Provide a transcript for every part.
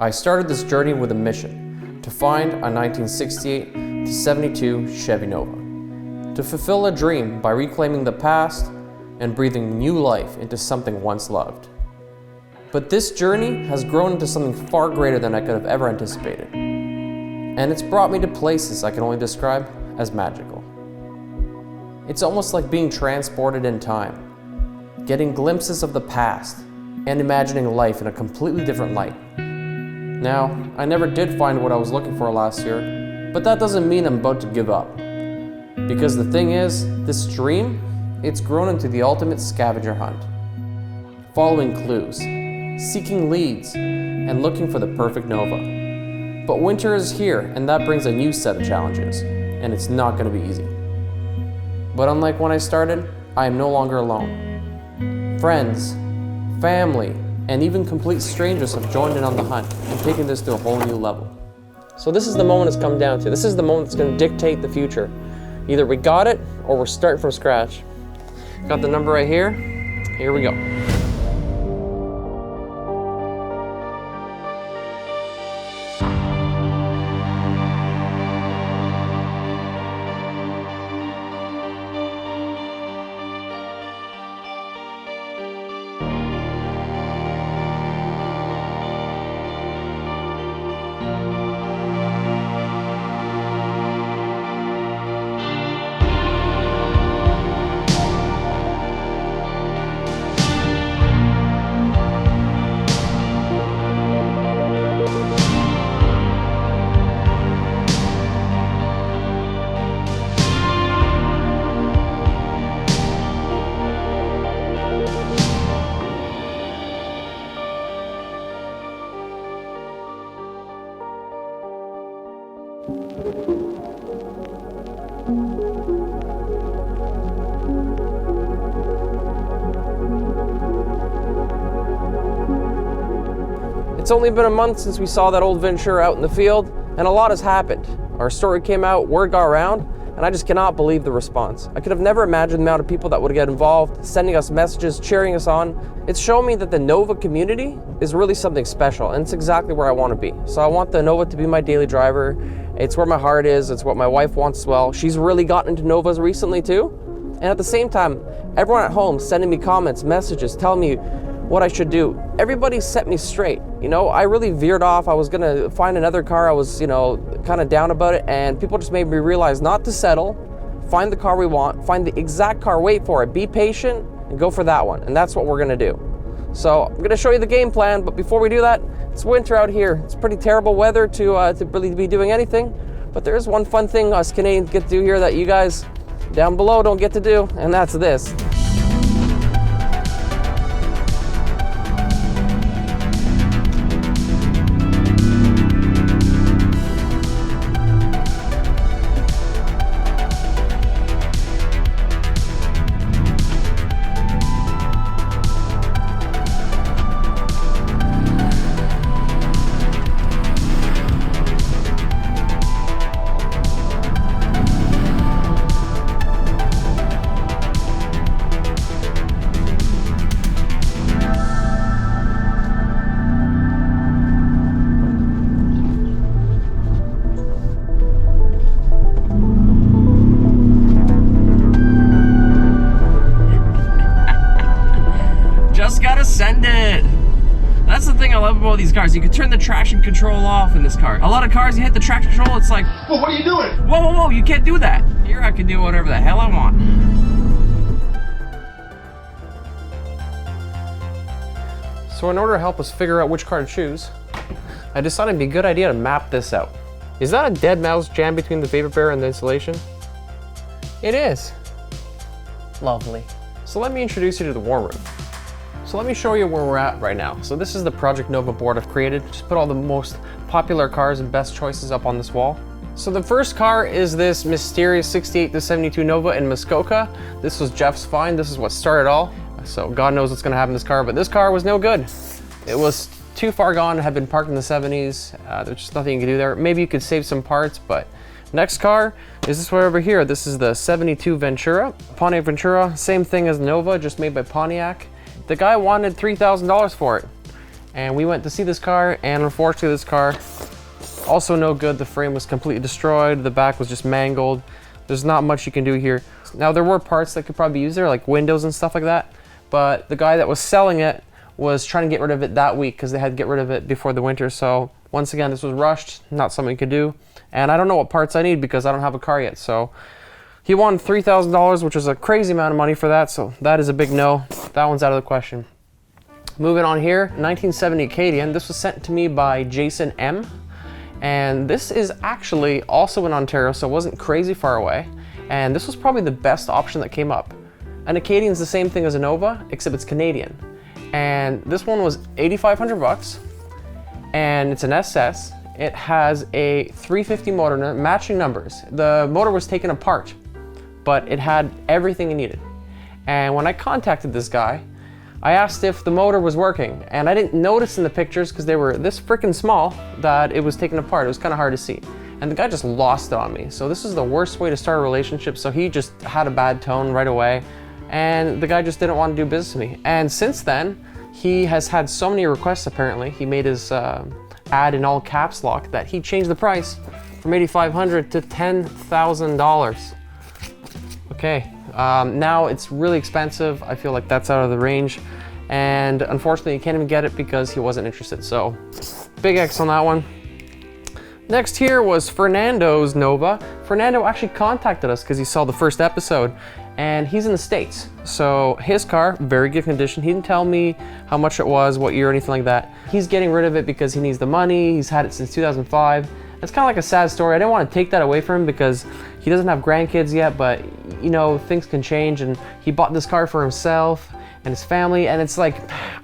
I started this journey with a mission to find a 1968 to 72 Chevy Nova, to fulfill a dream by reclaiming the past and breathing new life into something once loved. But this journey has grown into something far greater than I could have ever anticipated. And it's brought me to places I can only describe as magical. It's almost like being transported in time, getting glimpses of the past, and imagining life in a completely different light. Now, I never did find what I was looking for last year, but that doesn't mean I'm about to give up. Because the thing is, this dream, it's grown into the ultimate scavenger hunt. Following clues, seeking leads, and looking for the perfect Nova. But winter is here, and that brings a new set of challenges, and it's not going to be easy. But unlike when I started, I am no longer alone. Friends, family, and even complete strangers have joined in on the hunt and taken this to a whole new level. So this is the moment it's come down to. This is the moment that's going to dictate the future. Either we got it, or we're starting from scratch. Got the number right here. Here we go. It's only been a month since we saw that old Ventura out in the field, and a lot has happened. Our story came out, word got around, and I just cannot believe the response. I could have never imagined the amount of people that would get involved, sending us messages, cheering us on. It's shown me that the Nova community is really something special, and it's exactly where I want to be. So I want the Nova to be my daily driver. It's where my heart is, it's what my wife wants as well. She's really gotten into Novas recently too. And at the same time, everyone at home sending me comments, messages, telling me what I should do. Everybody set me straight. You know, I really veered off. I was gonna find another car. I was, kind of down about it, and people just made me realize not to settle, find the car we want, find the exact car, wait for it, be patient, and go for that one. And that's what we're gonna do. So I'm gonna show you the game plan, but before we do that, it's winter out here. It's pretty terrible weather to really be doing anything, but there is one fun thing us Canadians get to do here that you guys down below don't get to do, and that's this. Send it. That's the thing I love about these cars. You can turn the traction control off in this car. A lot of cars, you hit the traction control, it's like, well, what are you doing? Whoa, whoa, whoa, you can't do that. Here I can do whatever the hell I want. So in order to help us figure out which car to choose, I decided it'd be a good idea to map this out. Is that a dead mouse jammed between the vapor barrier and the insulation? It is. Lovely. So let me introduce you to the war room. So let me show you where we're at right now. So this is the Project Nova board I've created. Just put all the most popular cars and best choices up on this wall. So the first car is this mysterious 68 to 72 Nova in Muskoka. This was Jeff's find. This is what started all. So God knows what's gonna happen to this car, but this car was no good. It was too far gone, had been parked in the 70s. There's just nothing you can do there. Maybe you could save some parts, but next car is this one over here. This is the 72 Ventura. Pontiac Ventura, same thing as Nova, just made by Pontiac. The guy wanted $3,000 for it. and we went to see this car, and unfortunately this car, also no good. The frame was completely destroyed, the back was just mangled. There's not much you can do here. Now there were parts that could probably be used there, like windows and stuff like that, but the guy that was selling it was trying to get rid of it that week because they had to get rid of it before the winter. So once again, this was rushed, not something you could do. And I don't know what parts I need because I don't have a car yet. So he won $3,000, which is a crazy amount of money for that. So that is a big no. That one's out of the question. Moving on here, 1970 Acadian. This was sent to me by Jason M. And this is actually also in Ontario, so it wasn't crazy far away. And this was probably the best option that came up. An Acadian is the same thing as a Nova, except it's Canadian. And this one was $8,500, and it's an SS. It has a 350 motor, matching numbers. The motor was taken apart, but it had everything it needed. And when I contacted this guy, I asked if the motor was working, and I didn't notice in the pictures because they were this freaking small that it was taken apart. It was kind of hard to see. And the guy just lost it on me. So this is the worst way to start a relationship. So he just had a bad tone right away, and the guy just didn't want to do business with me. And since then, he has had so many requests apparently. He made his ad in all caps lock that he changed the price from $8,500 to $10,000. Okay, now it's really expensive. I feel like that's out of the range. And unfortunately, you can't even get it because he wasn't interested. So big X on that one. Next here was Fernando's Nova. Fernando actually contacted us because he saw the first episode, and he's in the States. So his car, very good condition. He didn't tell me how much it was, what year, anything like that. He's getting rid of it because he needs the money. He's had it since 2005. It's kind of like a sad story. I didn't want to take that away from him because he doesn't have grandkids yet, but you know, things can change, and he bought this car for himself and his family, and it's like,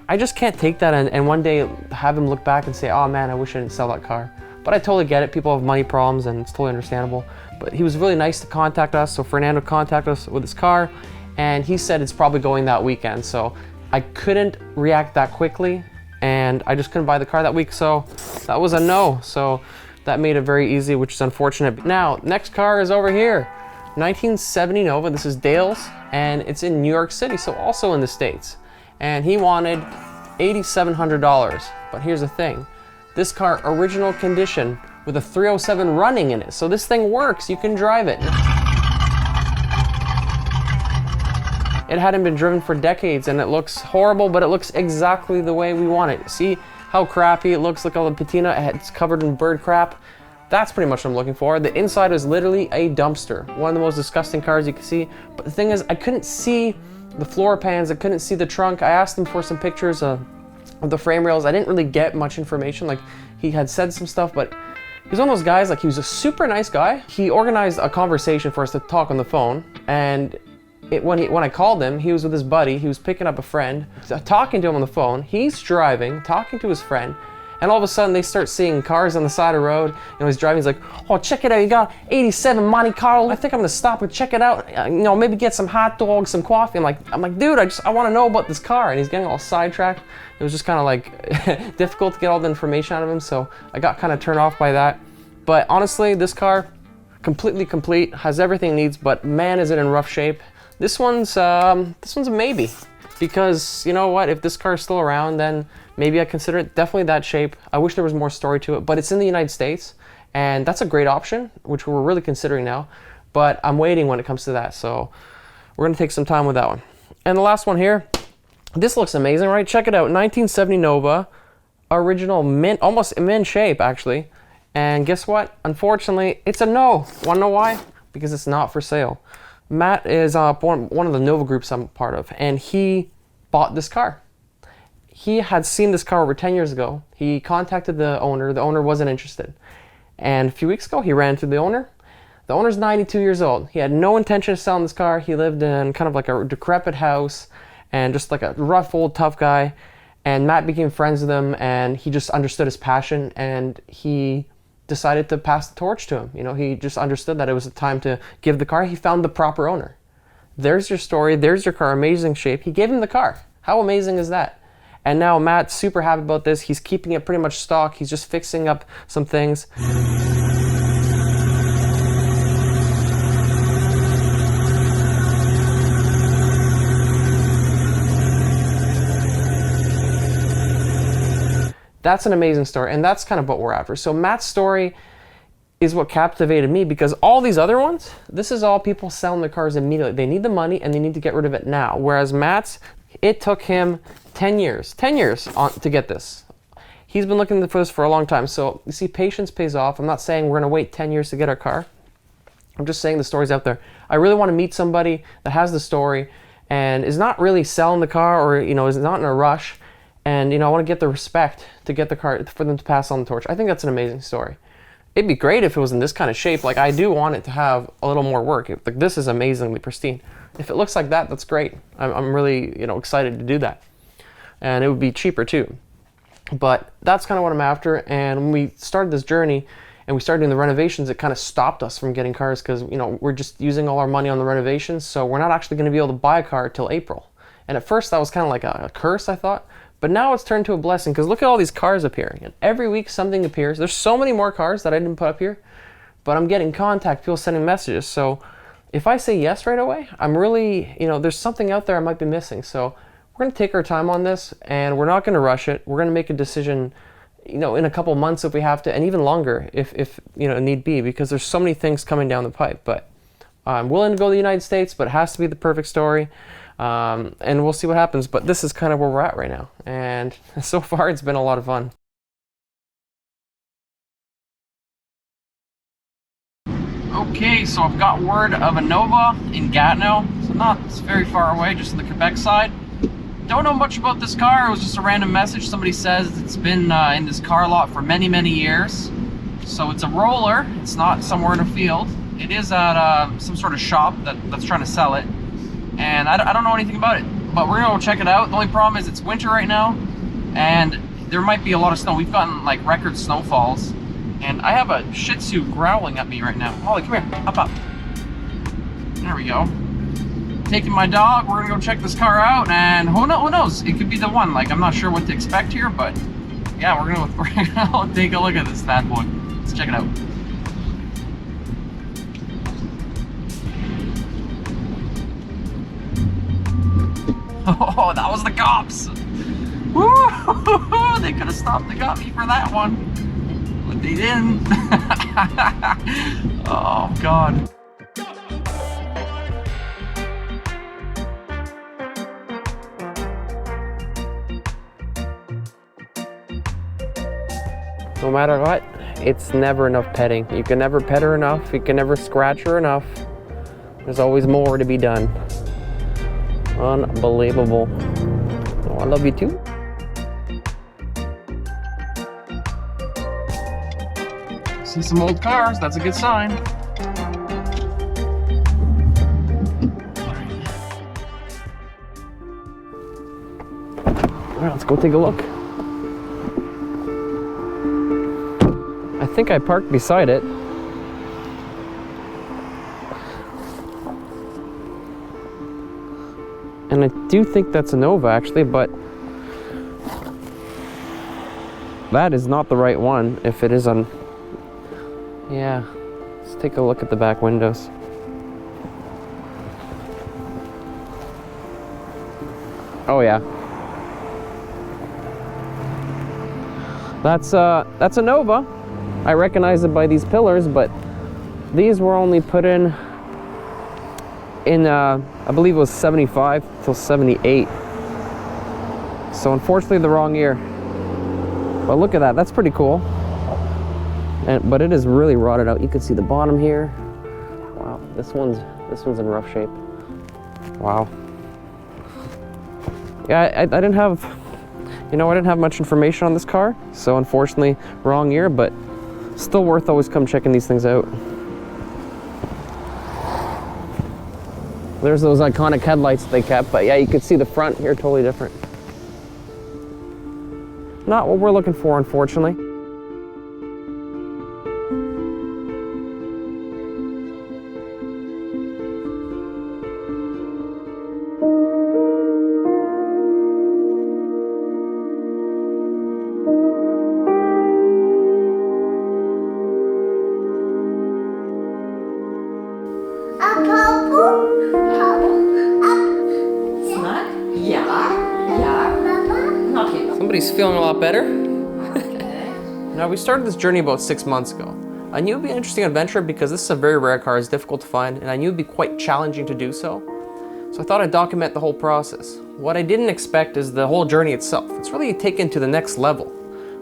I just can't take that and one day have him look back and say, oh man, I wish I didn't sell that car. But I totally get it. People have money problems and it's totally understandable. But he was really nice to contact us. So Fernando contacted us with his car, and he said it's probably going that weekend. So I couldn't react that quickly, and I just couldn't buy the car that week. So that was a no. So that made it very easy, which is unfortunate. Now, next car is over here. 1970 Nova. This is Dale's, and it's in New York City, so also in the States. And he wanted $8,700. But here's the thing. This car, original condition, with a 307 running in it. So this thing works, you can drive it. It hadn't been driven for decades, and it looks horrible, but it looks exactly the way we want it. See how crappy it looks? Look at all the patina, it's covered in bird crap. That's pretty much what I'm looking for. The inside is literally a dumpster. One of the most disgusting cars you can see. But the thing is, I couldn't see the floor pans, I couldn't see the trunk. I asked him for some pictures of the frame rails. I didn't really get much information. Like, he had said some stuff, but he's one of those guys, like, he was a super nice guy. He organized a conversation for us to talk on the phone, and when I called him, he was with his buddy. He was picking up a friend, talking to him on the phone. He's driving, talking to his friend, and all of a sudden they start seeing cars on the side of the road. And he's driving, he's like, oh, check it out, you got 87 Monte Carlo. I think I'm gonna stop and check it out. You know, maybe get some hot dogs, some coffee. I'm like, dude, I wanna know about this car. And he's getting all sidetracked. It was just kind of like difficult to get all the information out of him. So I got kind of turned off by that. But honestly, this car, completely complete, has everything it needs, but man, is it in rough shape. This one's a maybe, because you know what, if this car is still around, then maybe I consider it. Definitely that shape. I wish there was more story to it, but it's in the United States, and that's a great option, which we're really considering now, but I'm waiting when it comes to that, so we're gonna take some time with that one. And the last one here, this looks amazing, right? Check it out, 1970 Nova, original mint, almost mint shape actually, and guess what? Unfortunately, it's a no. Wanna know why? Because it's not for sale. Matt is one of the Nova groups I'm part of, and he bought this car. He had seen this car over 10 years ago. He contacted the owner. The owner wasn't interested. And a few weeks ago, he ran to the owner. The owner's 92 years old. He had no intention of selling this car. He lived in kind of like a decrepit house and just like a rough, old, tough guy. And Matt became friends with him, and he just understood his passion, and he decided to pass the torch to him. You know, he just understood that it was time to give the car. He found the proper owner. There's your story. There's your car. Amazing shape. He gave him the car. How amazing is that? And now Matt's super happy about this. He's keeping it pretty much stock. He's just fixing up some things. That's an amazing story, and that's kind of what we're after. So Matt's story is what captivated me, because all these other ones, this is all people selling their cars immediately. They need the money and they need to get rid of it now. Whereas Matt's, it took him 10 years to get this. He's been looking for this for a long time. So you see, patience pays off. I'm not saying we're gonna wait 10 years to get our car. I'm just saying the story's out there. I really wanna meet somebody that has the story and is not really selling the car, or is not in a rush. And I wanna get the respect to get the car, for them to pass on the torch. I think that's an amazing story. It'd be great if it was in this kind of shape. Like, I do want it to have a little more work. Like, this is amazingly pristine. If it looks like that, that's great. I'm really, excited to do that. And it would be cheaper too. But that's kind of what I'm after. And when we started this journey and we started doing the renovations, it kind of stopped us from getting cars, because, we're just using all our money on the renovations. So we're not actually going to be able to buy a car till April. And at first that was kind of like a curse, I thought. But now it's turned to a blessing, because look at all these cars appearing. And every week something appears. There's so many more cars that I didn't put up here, but I'm getting contact, people sending messages. So if I say yes right away, I'm really, there's something out there I might be missing. So we're going to take our time on this, and we're not going to rush it. We're going to make a decision, in a couple months if we have to, and even longer if need be, because there's so many things coming down the pipe. But I'm willing to go to the United States, but it has to be the perfect story. And we'll see what happens, but this is kind of where we're at right now. And so far, it's been a lot of fun. Okay, so I've got word of a Nova in Gatineau. So not very far away, just on the Quebec side. Don't know much about this car. It was just a random message. Somebody says it's been in this car lot for many, many years. So it's a roller. It's not somewhere in a field. It is at some sort of shop that's trying to sell it. And I don't know anything about it, but we're gonna go check it out. The only problem is it's winter right now, and there might be a lot of snow. We've gotten like record snowfalls, and I have a Shih Tzu growling at me right now. Holly, come here, up. There we go. Taking my dog, we're gonna go check this car out, and who knows? It could be the one. Like, I'm not sure what to expect here, but yeah, we're gonna take a look at this bad boy. Let's check it out. Oh, that was the cops. Woo! They could have stopped and got me for that one, but they didn't. Oh, God. No matter what, it's never enough petting. You can never pet her enough. You can never scratch her enough. There's always more to be done. Unbelievable. Oh, I love you too. See some old cars, that's a good sign. All right, let's go take a look. I think I parked beside it. And I do think that's a Nova, actually, but that is not the right one. If it is on, yeah, let's take a look at the back windows. Oh yeah, that's a Nova. I recognize it by these pillars, but these were only put in I believe it was 75 till 78. So unfortunately the wrong year. But look at that, that's pretty cool. But it is really rotted out. You can see the bottom here. Wow, this one's in rough shape. Wow. Yeah, I didn't have, I didn't have much information on this car, so unfortunately wrong year, but still worth always come checking these things out. There's those iconic headlights they kept, but yeah, you could see the front here totally different. Not what we're looking for, unfortunately. Ja, ja. Nog even. Somebody's feeling a lot better. Now, we started this journey about 6 months ago. I knew it'd be an interesting adventure because this is a very rare car, it's difficult to find, and I knew it'd be quite challenging to do so. So I thought I'd document the whole process. What I didn't expect is the whole journey itself. It's really taken to the next level.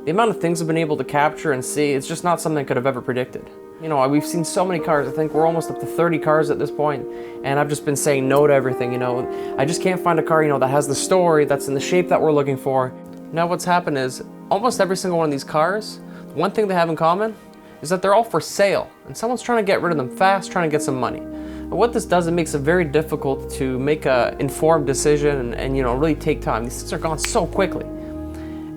The amount of things I've been able to capture and see, it's just not something I could have ever predicted. You know, we've seen so many cars. I think we're almost up to 30 cars at this point, and I've just been saying no to everything, you know. I just can't find a car, you know, that has the story, that's in the shape that we're looking for. Now what's happened is, almost every single one of these cars, one thing they have in common is that they're all for sale, and someone's trying to get rid of them fast, trying to get some money. And what this does, it makes it very difficult to make an informed decision and you know, really take time. These things are gone so quickly.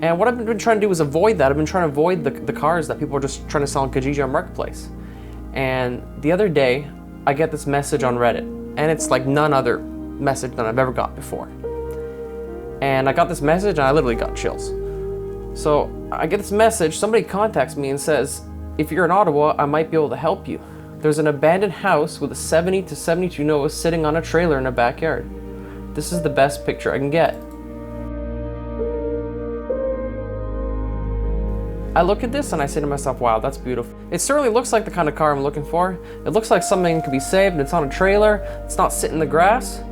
And what I've been trying to do is avoid that. I've been trying to avoid the cars that people are just trying to sell on Kijiji on Marketplace. And the other day, I get this message on Reddit, and it's like none other message than I've ever got before. And I got this message, and I literally got chills. So I get this message, somebody contacts me and says, if you're in Ottawa, I might be able to help you. There's an abandoned house with a 70 to 72 Nova sitting on a trailer in a backyard. This is the best picture I can get. I look at this and I say to myself, wow, that's beautiful. It certainly looks like the kind of car I'm looking for. It looks like something that could be saved, and it's on a trailer, it's not sitting in the grass.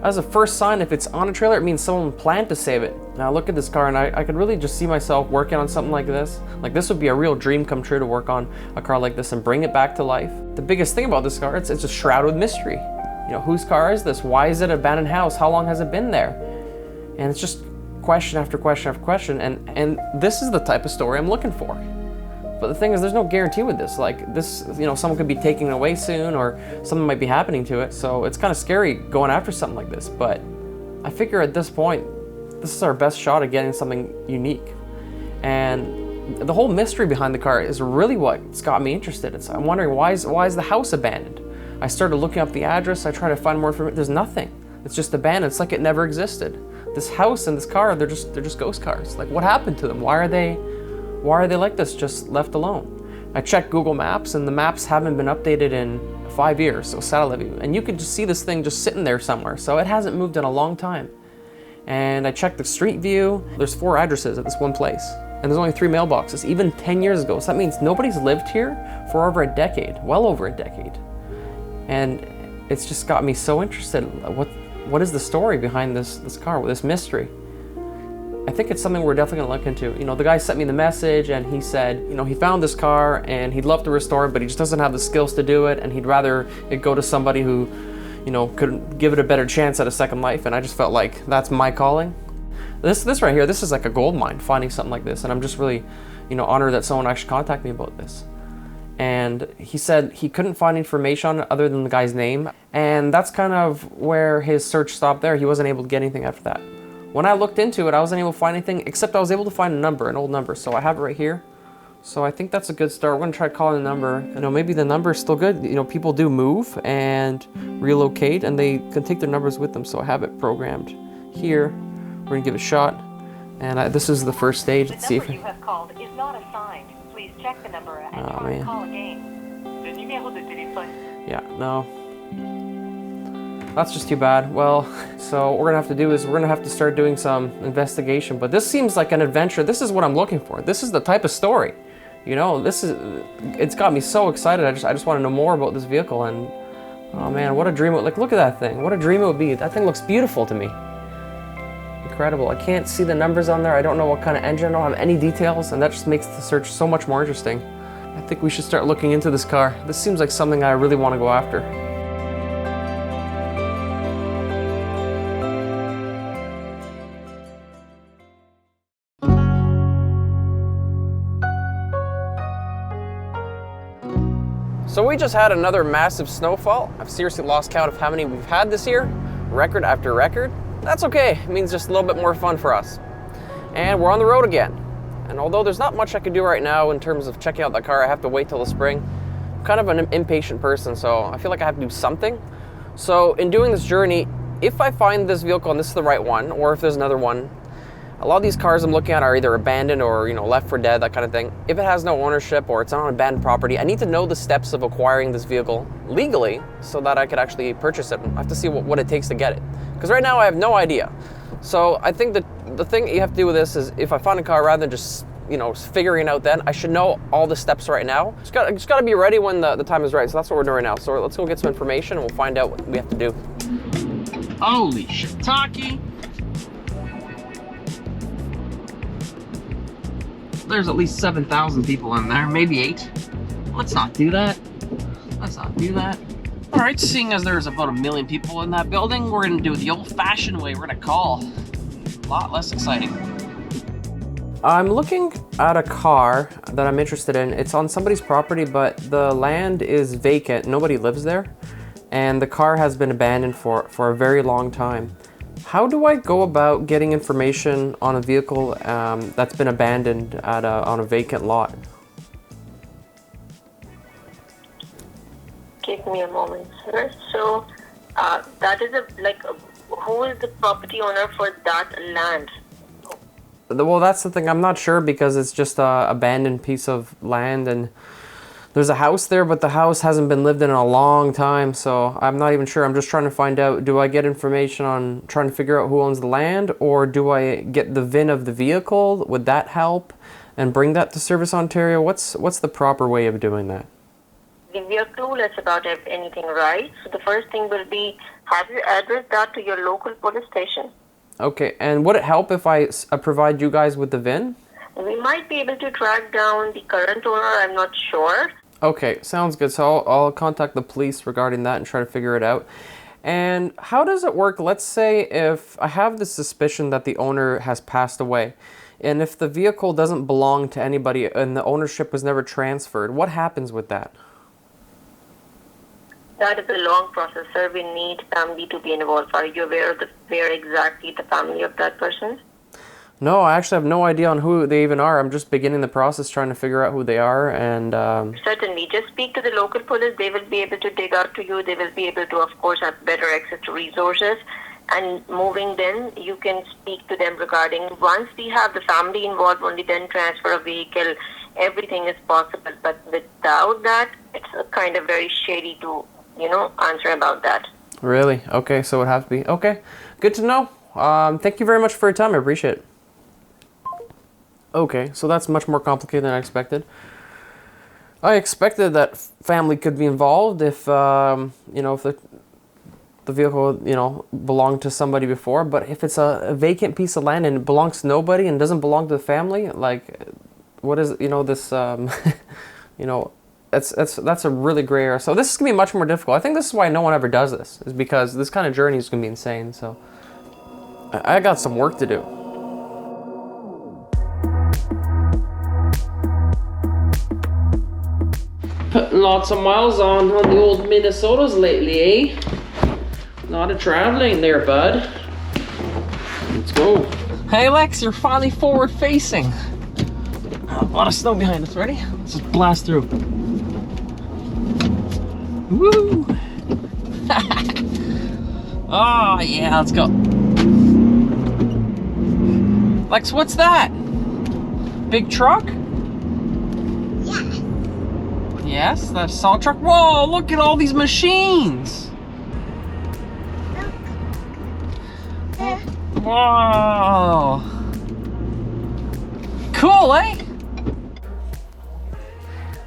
As a first sign, if it's on a trailer, it means someone planned to save it. Now I look at this car and I could really just see myself working on something like this. Like, this would be a real dream come true to work on a car like this and bring it back to life. The biggest thing about this car, it's just shrouded with mystery. You know, whose car is this? Why is it an abandoned house? How long has it been there? And it's just question after question after question, and this is the type of story I'm looking for. But the thing is, there's no guarantee with this. Like this, you know, someone could be taking it away soon, or something might be happening to it. So it's kind of scary going after something like this. But I figure at this point, this is our best shot at getting something unique. And the whole mystery behind the car is really what's got me interested. I'm wondering, why is the house abandoned? I started looking up the address. I tried to find more information. There's nothing. It's just abandoned. It's like it never existed. This house and this car, they're just ghost cars. Like, what happened to them? Why are they like this, just left alone? I checked Google Maps, and the maps haven't been updated in 5 years, so satellite view. And you could just see this thing just sitting there somewhere. So it hasn't moved in a long time. And I checked the street view. There's 4 addresses at this one place, and there's only 3 mailboxes, even 10 years ago. So that means nobody's lived here for over a decade, well over a decade. And it's just got me so interested. What is the story behind this car, this mystery? I think it's something we're definitely gonna look into. You know, the guy sent me the message and he said, you know, he found this car and he'd love to restore it, but he just doesn't have the skills to do it, and he'd rather it go to somebody who, you know, could give it a better chance at a second life. And I just felt like that's my calling. This right here, this is like a gold mine, finding something like this, and I'm just really, you know, honored that someone actually contacted me about this. And he said he couldn't find information on it other than the guy's name, and that's kind of where his search stopped there. He wasn't able to get anything after that. When I looked into it, I wasn't able to find anything, except I was able to find a number, an old number. So I have it right here. So I think that's a good start. We're gonna try calling the number. You know, maybe the number is still good. You know, people do move and relocate, and they can take their numbers with them. So I have it programmed here. We're gonna give it a shot. And this is the first stage. Let's see if you have called is not assigned. Please check the number and try and call again. Le numéro de téléphone. Yeah, no. That's just too bad. Well, so what we're gonna have to do is we're gonna have to start doing some investigation. But this seems like an adventure. This is what I'm looking for. This is the type of story. You know, it's got me so excited. I just want to know more about this vehicle. And oh man, what a dream! Like, look at that thing. What a dream it would be. That thing looks beautiful to me. Incredible. I can't see the numbers on there. I don't know what kind of engine. I don't have any details, and that just makes the search so much more interesting. I think we should start looking into this car. This seems like something I really want to go after. So we just had another massive snowfall. I've seriously lost count of how many we've had this year, record after record. That's okay, it means just a little bit more fun for us. And we're on the road again. And although there's not much I can do right now in terms of checking out that car, I have to wait till the spring. I'm kind of an impatient person, so I feel like I have to do something. So in doing this journey, if I find this vehicle and this is the right one, or if there's another one, a lot of these cars I'm looking at are either abandoned or, you know, left for dead, that kind of thing. If it has no ownership or it's on abandoned property, I need to know the steps of acquiring this vehicle legally so that I could actually purchase it. I have to see what it takes to get it. Because right now I have no idea. So I think that the thing you have to do with this is, if I find a car, rather than just you know, figuring out then. I should know all the steps right now. Just got to be ready when the time is right. So that's what we're doing right now. So let's go get some information and we'll find out what we have to do. Holy shiitake. There's at least 7,000 people in there, maybe 8. Let's not do that. Let's not do that. All right, seeing as there's about 1 million people in that building, we're gonna do it the old-fashioned way. We're gonna call. A lot less exciting. I'm looking at a car that I'm interested in. It's on somebody's property, but the land is vacant. Nobody lives there. And the car has been abandoned for a very long time. How do I go about getting information on a vehicle that's been abandoned on a vacant lot? Give me a moment, sir. So, that is who is the property owner for that land? Well, that's the thing. I'm not sure because it's just a abandoned piece of land, and there's a house there, but the house hasn't been lived in a long time, so I'm not even sure. I'm just trying to find out, do I get information on trying to figure out who owns the land, or do I get the VIN of the vehicle? Would that help? And bring that to Service Ontario? What's the proper way of doing that? If you're clueless about anything, right? So the first thing will be, have you addressed that to your local police station? Okay, and would it help if I provide you guys with the VIN? We might be able to track down the current owner, I'm not sure. Okay, sounds good. So I'll contact the police regarding that and try to figure it out. And how does it work? Let's say if I have the suspicion that the owner has passed away, and if the vehicle doesn't belong to anybody and the ownership was never transferred, what happens with that? That is a long process, sir. We need family to be involved. Are you aware of where exactly the family of that person? No, I actually have no idea on who they even are. I'm just beginning the process trying to figure out who they are. And certainly, just speak to the local police. They will be able to dig out to you. They will be able to, of course, have better access to resources. And moving then, you can speak to them regarding, once we have the family involved, only then transfer a vehicle. Everything is possible. But without that, it's kind of very shady to answer about that. Really? Okay, so it has to be. Okay, good to know. Thank you very much for your time. I appreciate it. Okay, so that's much more complicated than I expected. I expected that family could be involved if, if the vehicle, belonged to somebody before. But if it's a vacant piece of land and it belongs to nobody and doesn't belong to the family, like, what is, this, That's a really gray area. So this is going to be much more difficult. I think this is why no one ever does this, is because this kind of journey is going to be insane. So I got some work to do. Putting lots of miles on the old Minnesotas lately, eh? Lot of traveling there, bud. Let's go. Hey, Lex, you're finally forward facing. A lot of snow behind us. Ready? Let's just blast through. Woo! Oh, yeah, let's go. Lex, what's that? Big truck? Yeah. Yes, that's a salt truck. Whoa, look at all these machines. There. Whoa. Cool, eh?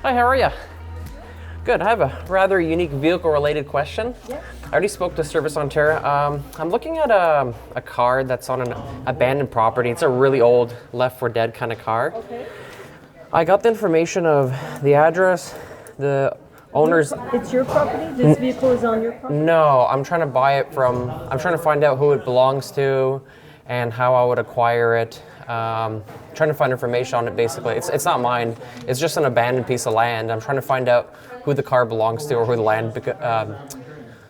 Hi, how are you? Good. I have a rather unique vehicle-related question. Yeah. I already spoke to Service Ontario. I'm looking at a car that's on an abandoned property. It's a really old, left for dead kind of car. Okay. I got the information of the address, the owner's... It's your property? This vehicle is on your property? No, I'm trying to buy it from... I'm trying to find out who it belongs to and how I would acquire it. Trying to find information on it, basically. It's not mine. It's just an abandoned piece of land. I'm trying to find out who the car belongs to or who the land...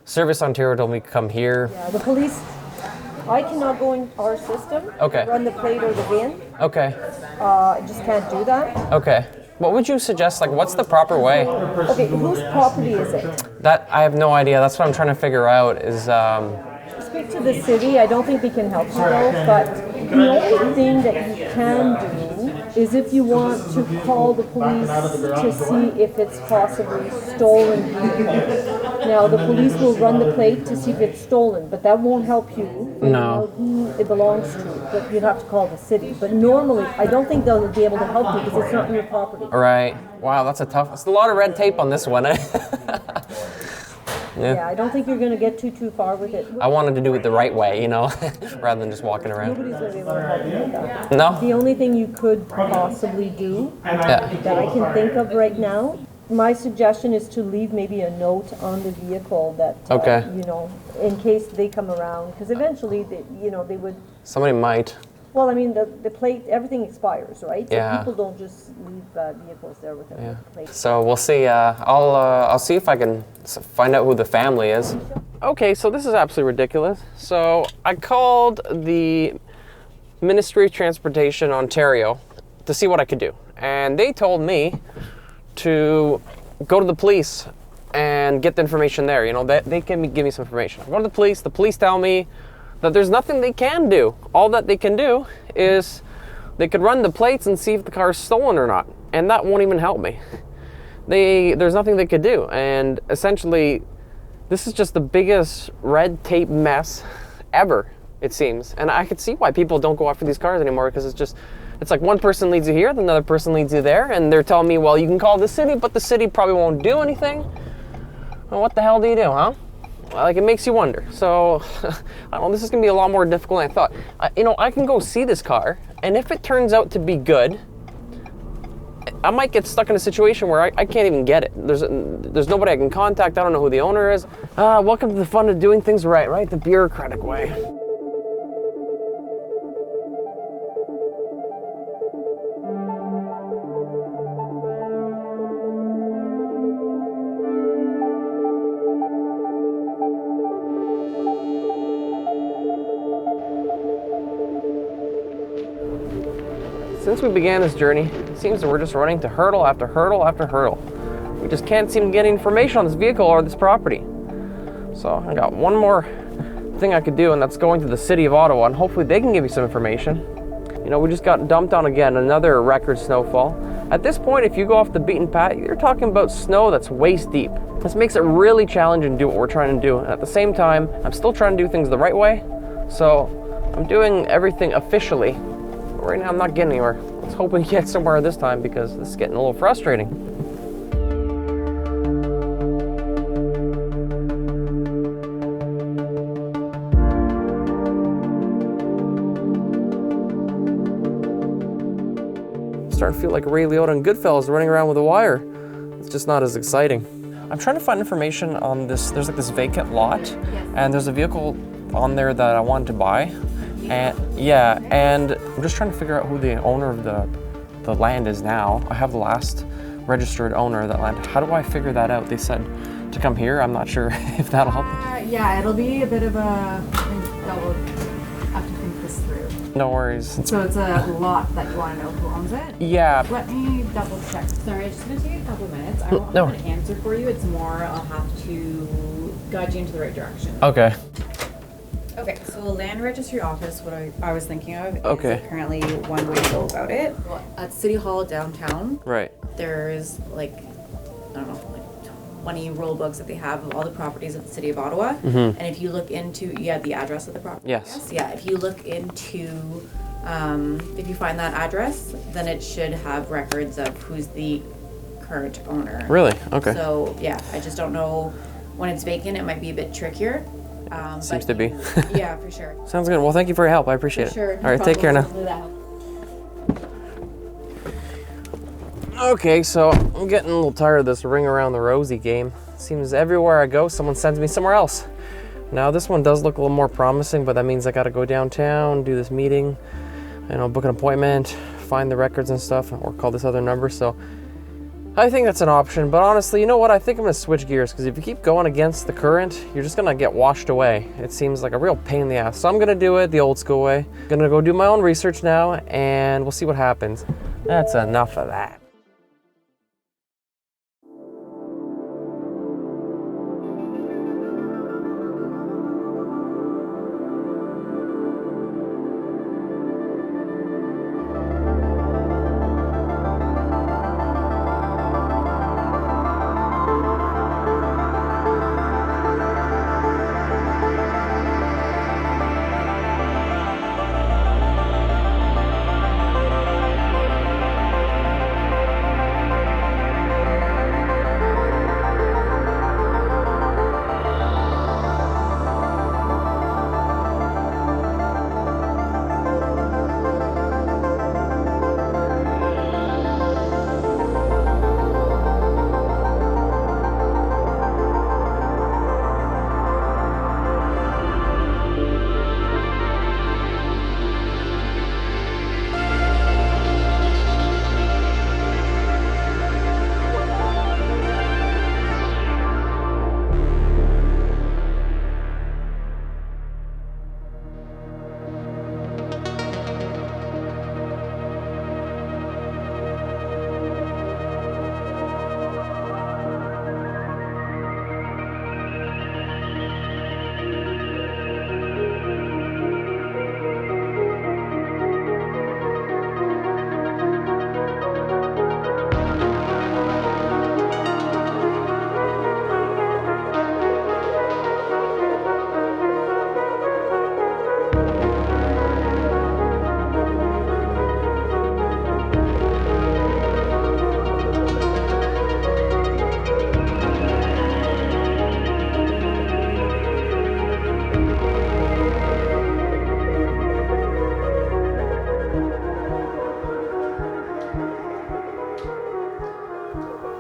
Service Ontario told me to come here. Yeah, the police... I cannot go in our system. Okay. Run the plate or the VIN. Okay. I just can't do that. Okay. What would you suggest? Like, what's the proper way? Okay, whose property is it? That, I have no idea. That's what I'm trying to figure out is... Speak to the city. I don't think they can help you though, but the only thing that you can do is if you want to call the police to see if it's possibly stolen vehicle. Now, the police will run the plate to see if it's stolen, but that won't help you. No. Who it belongs to. but you'd have to call the city. But normally, I don't think they'll be able to help you because it's not your property. All right. Wow, that's it's a lot of red tape on this one. Yeah, I don't think you're going to get too far with it. I wanted to do it the right way, you know, rather than just walking around. Nobody's going to be able to help you with that. No? The only thing you could possibly do Yeah. that I can think of right now, my suggestion is to leave maybe a note on the vehicle that, Okay. you know, in case they come around, because eventually, they would. Somebody might. Well, I mean, the plate, everything expires, right? So Yeah. people don't just leave vehicles there without Yeah. plates. So we'll see. I'll see if I can find out who the family is. Okay, so this is absolutely ridiculous. So I called the Ministry of Transportation Ontario to see what I could do, and they told me to go to the police and get the information there. You know, they can give me some information. I go to the police. The police tell me that there's nothing they can do. All that they can do is they could run the plates and see if the car is stolen or not, and that won't even help me. There's nothing they could do, and essentially, this is just the biggest red tape mess ever, it seems. And I could see why people don't go after these cars anymore, because it's like one person leads you here, then another person leads you there, and they're telling me, well, you can call the city, but the city probably won't do anything. Well, what the hell do you do, huh? Like, it makes you wonder. So, I don't know, this is going to be a lot more difficult than I thought. I can go see this car, and if it turns out to be good, I might get stuck in a situation where I can't even get it. There's nobody I can contact. I don't know who the owner is. Welcome to the fun of doing things right? The bureaucratic way. Since we began this journey, it seems that we're just running to hurdle after hurdle after hurdle. We just can't seem to get any information on this vehicle or this property. So I got one more thing I could do, and that's going to the city of Ottawa, and hopefully they can give me some information. You know, we just got dumped on again, another record snowfall. At this point, if you go off the beaten path, you're talking about snow that's waist deep. This makes it really challenging to do what we're trying to do, and at the same time, I'm still trying to do things the right way. So I'm doing everything officially. Right now I'm not getting anywhere. Let's hope we get somewhere this time, because this is getting a little frustrating. I'm starting to feel like Ray Liotta and Goodfellas running around with a wire. It's just not as exciting. I'm trying to find information on this. There's like this vacant lot, and there's a vehicle on there that I wanted to buy. And I'm just trying to figure out who the owner of the land is now. I have the last registered owner of that land. How do I figure that out? They said to come here. I'm not sure if that'll help. Yeah, it'll be a bit of a double. Have to think this through. No worries. So it's a lot that you want to know who owns it? Yeah. Let me double check. Sorry, it's just gonna take a couple minutes. I won't have an answer for you. It's more I'll have to guide you into the right direction. Okay. Okay, so the land registry office, what I was thinking of is currently one way to go about it. At City Hall downtown, Right. there's like, I don't know, like 20 roll books that they have of all the properties of the City of Ottawa. And if you look into, you have the address of the property? Yes. Yeah, if you look into, if you find that address, then it should have records of who's the current owner. Really? Okay. So yeah, I just don't know, when it's vacant, it might be a bit trickier. Seems to be. Yeah, for sure. Sounds good. Well, thank you for your help. I appreciate it. Sure. All right, take care now. Okay, so I'm getting a little tired of this ring around the rosy game. Seems everywhere I go, someone sends me somewhere else. Now this one does look a little more promising, but that means I gotta go downtown, do this meeting, book an appointment, find the records and stuff, or call this other number. So I think that's an option, but honestly, you know what? I think I'm gonna switch gears, because if you keep going against the current, you're just gonna get washed away. It seems like a real pain in the ass. So I'm gonna do it the old school way. Gonna go do my own research now, and we'll see what happens. That's enough of that.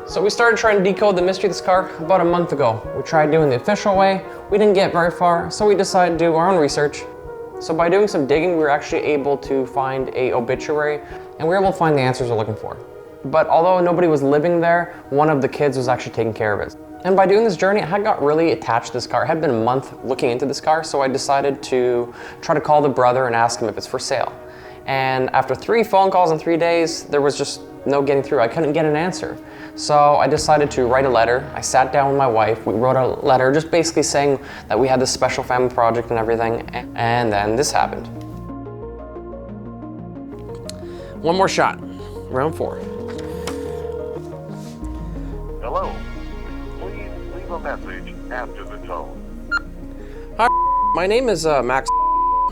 So we started trying to decode the mystery of this car about a month ago. We tried doing the official way, we didn't get very far, so we decided to do our own research. So by doing some digging, we were actually able to find a obituary, and we were able to find the answers we're looking for. But although nobody was living there, one of the kids was actually taking care of it. And by doing this journey, I had got really attached to this car. It had been a month looking into this car, so I decided to try to call the brother and ask him if it's for sale. And after 3 phone calls in 3 days, there was just no getting through. I couldn't get an answer. So I decided to write a letter. I sat down with my wife. We wrote a letter just basically saying that we had this special family project and everything. And then this happened. One more shot, round 4. Hello. Please leave a message after the tone. Hi, my name is Max,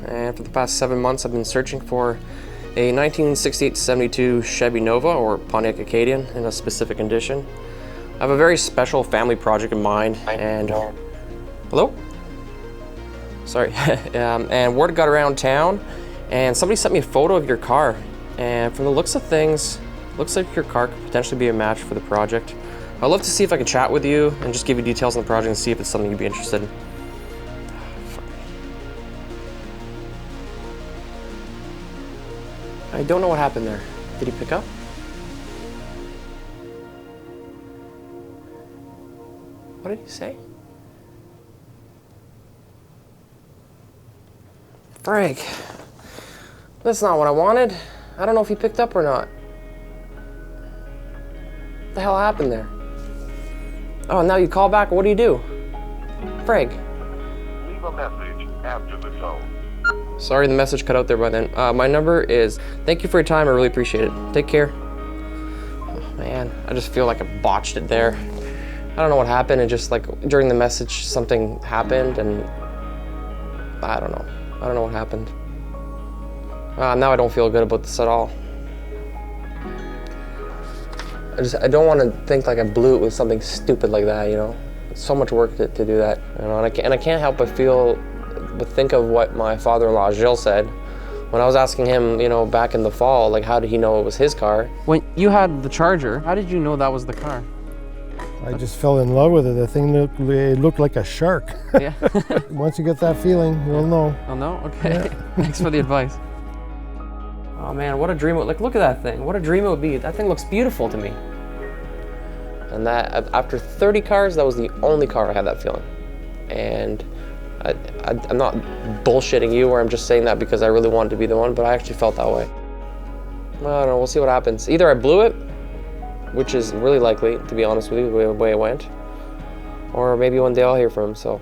and for the past 7 months I've been searching for a 1968-72 Chevy Nova or Pontiac Acadian in a specific condition. I have a very special family project in mind, and hello? Sorry. And word got around town, and somebody sent me a photo of your car, and from the looks of things, looks like your car could potentially be a match for the project. I'd love to see if I could chat with you and just give you details on the project and see if it's something you'd be interested in. I don't know what happened there. Did he pick up? What did he say? Frank, that's not what I wanted. I don't know if he picked up or not. What the hell happened there? Oh, now you call back, what do you do? Frank. Leave a message after the tone. Sorry, the message cut out there by then. My number is, thank you for your time, I really appreciate it. Take care. Oh man, I just feel like I botched it there. I don't know what happened, and just like during the message something happened and I don't know. I don't know what happened. Now I don't feel good about this at all. I don't want to think like I blew it with something stupid like that, you know? It's so much work to do that, you know? And I can't help but think of what my father-in-law Gilles said when I was asking him, you know, back in the fall, like how did he know it was his car? When you had the Charger, how did you know that was the car? I just fell in love with it. The thing looked like a shark. Yeah. Once you get that feeling, you'll know. Oh no? Okay. Yeah. Thanks for the advice. Oh man, what a dream. Like, look at that thing. What a dream it would be. That thing looks beautiful to me. And that, after 30 cars, that was the only car I had that feeling. And I'm not bullshitting you, or I'm just saying that because I really wanted to be the one, but I actually felt that way. Well, I don't know, we'll see what happens. Either I blew it, which is really likely, to be honest with you, the way it went, or maybe one day I'll hear from him, so.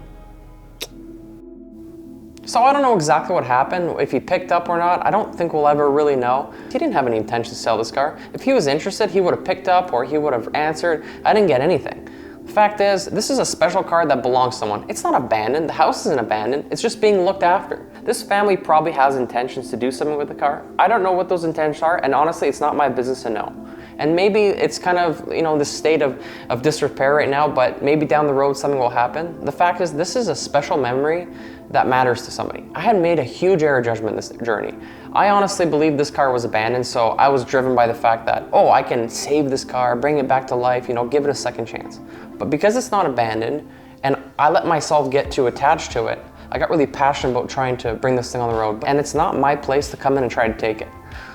So I don't know exactly what happened, if he picked up or not. I don't think we'll ever really know. He didn't have any intention to sell this car. If he was interested, he would have picked up or he would have answered. I didn't get anything. The fact is, this is a special car that belongs to someone. It's not abandoned, the house isn't abandoned, it's just being looked after. This family probably has intentions to do something with the car. I don't know what those intentions are, and honestly, it's not my business to know. And maybe it's kind of, you know, this state of disrepair right now, but maybe down the road something will happen. The fact is, this is a special memory that matters to somebody. I had made a huge error judgment this journey. I honestly believed this car was abandoned, so I was driven by the fact that, oh, I can save this car, bring it back to life, you know, give it a second chance. But because it's not abandoned, and I let myself get too attached to it, I got really passionate about trying to bring this thing on the road, and it's not my place to come in and try to take it.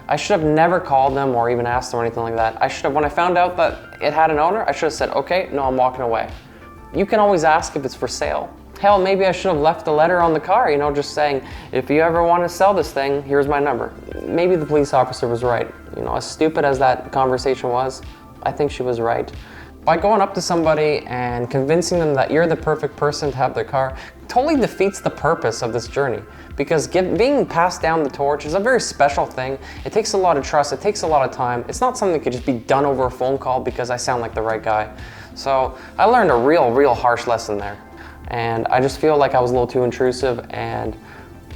I should have never called them or even asked them or anything like that. I should have, when I found out that it had an owner, I should have said, okay, no, I'm walking away. You can always ask if it's for sale. Hell, maybe I should have left a letter on the car, you know, just saying, if you ever want to sell this thing, here's my number. Maybe the police officer was right. You know, as stupid as that conversation was, I think she was right. By going up to somebody and convincing them that you're the perfect person to have their car totally defeats the purpose of this journey. Because being passed down the torch is a very special thing. It takes a lot of trust, it takes a lot of time. It's not something that could just be done over a phone call because I sound like the right guy. So I learned a real harsh lesson there. And I just feel like I was a little too intrusive, and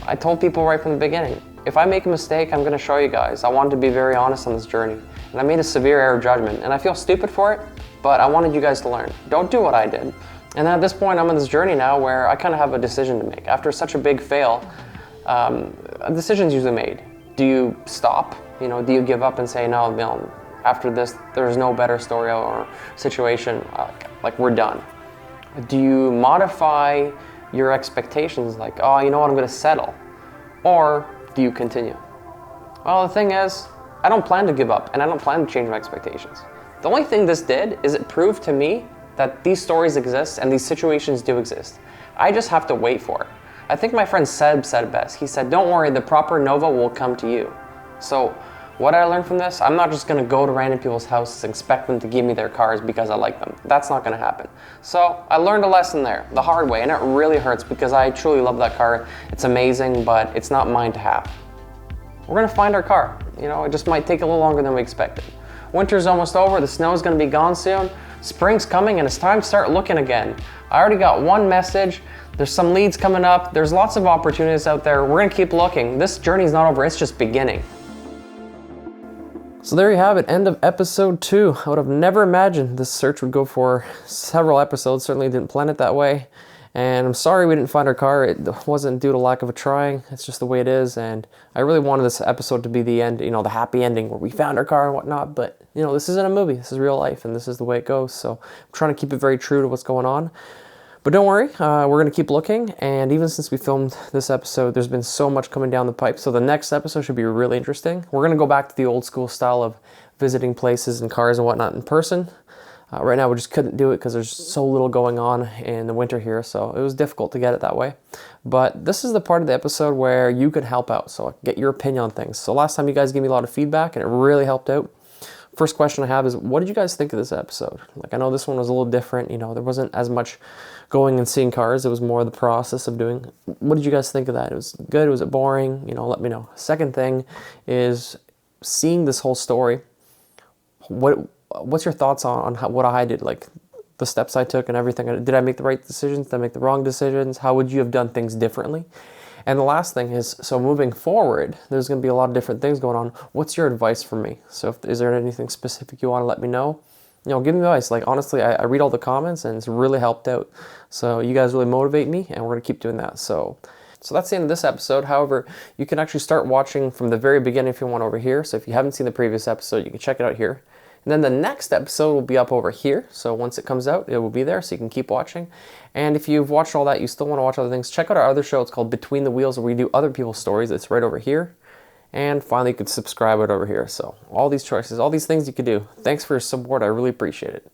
I told people right from the beginning, if I make a mistake, I'm gonna show you guys. I wanted to be very honest on this journey. And I made a severe error judgment, and I feel stupid for it, but I wanted you guys to learn. Don't do what I did. And then at this point, I'm on this journey now where I kind of have a decision to make. After such a big fail, a decision's usually made. Do you stop? You know, do you give up and say, no, after this, there's no better story or situation, like we're done? Do you modify your expectations, like, oh, you know what, I'm gonna settle? Or do you continue? Well, the thing is, I don't plan to give up, and I don't plan to change my expectations. The only thing this did is it proved to me that these stories exist and these situations do exist. I just have to wait for it. I think my friend Seb said it best. He said, don't worry, the proper Nova will come to you. So what I learned from this, I'm not just gonna go to random people's houses and expect them to give me their cars because I like them. That's not gonna happen. So I learned a lesson there, the hard way, and it really hurts because I truly love that car. It's amazing, but it's not mine to have. We're gonna find our car. You know, it just might take a little longer than we expected. Winter's almost over, the snow's gonna be gone soon. Spring's coming and it's time to start looking again. I already got one message. There's some leads coming up. There's lots of opportunities out there. We're gonna keep looking. This journey's not over, it's just beginning. So there you have it, end of episode 2. I would have never imagined this search would go for several episodes. Certainly didn't plan it that way. And I'm sorry we didn't find our car. It wasn't due to lack of a trying. It's just the way it is. And I really wanted this episode to be the end, you know, the happy ending where we found our car and whatnot. But, you know, this isn't a movie. This is real life and this is the way it goes. So I'm trying to keep it very true to what's going on. But don't worry, we're going to keep looking. And even since we filmed this episode, there's been so much coming down the pipe. So the next episode should be really interesting. We're going to go back to the old school style of visiting places and cars and whatnot in person. Right now we just couldn't do it because there's so little going on in the winter here, so it was difficult to get it that way. But this is the part of the episode where you can help out, so get your opinion on things. So last time you guys gave me a lot of feedback and it really helped out. First question I have is, what did you guys think of this episode? Like, I know this one was a little different, you know, there wasn't as much going and seeing cars, it was more the process of doing. What did you guys think of that? It was good, was it boring? You know, let me know. Second thing is seeing this whole story. What's your thoughts on what I did, like the steps I took and everything? Did I make the right decisions? Did I make the wrong decisions? How would you have done things differently? And the last thing is, so moving forward, there's going to be a lot of different things going on. What's your advice for me? So is there anything specific you want to let me know? You know, give me advice. Like, honestly, I read all the comments and it's really helped out. So you guys really motivate me and we're going to keep doing that. So that's the end of this episode. However, you can actually start watching from the very beginning if you want over here. So if you haven't seen the previous episode, you can check it out here. And then the next episode will be up over here. So once it comes out, it will be there so you can keep watching. And if you've watched all that, you still want to watch other things, check out our other show. It's called Between the Wheels, where we do other people's stories. It's right over here. And finally, you can subscribe it over here. So all these choices, all these things you could do. Thanks for your support. I really appreciate it.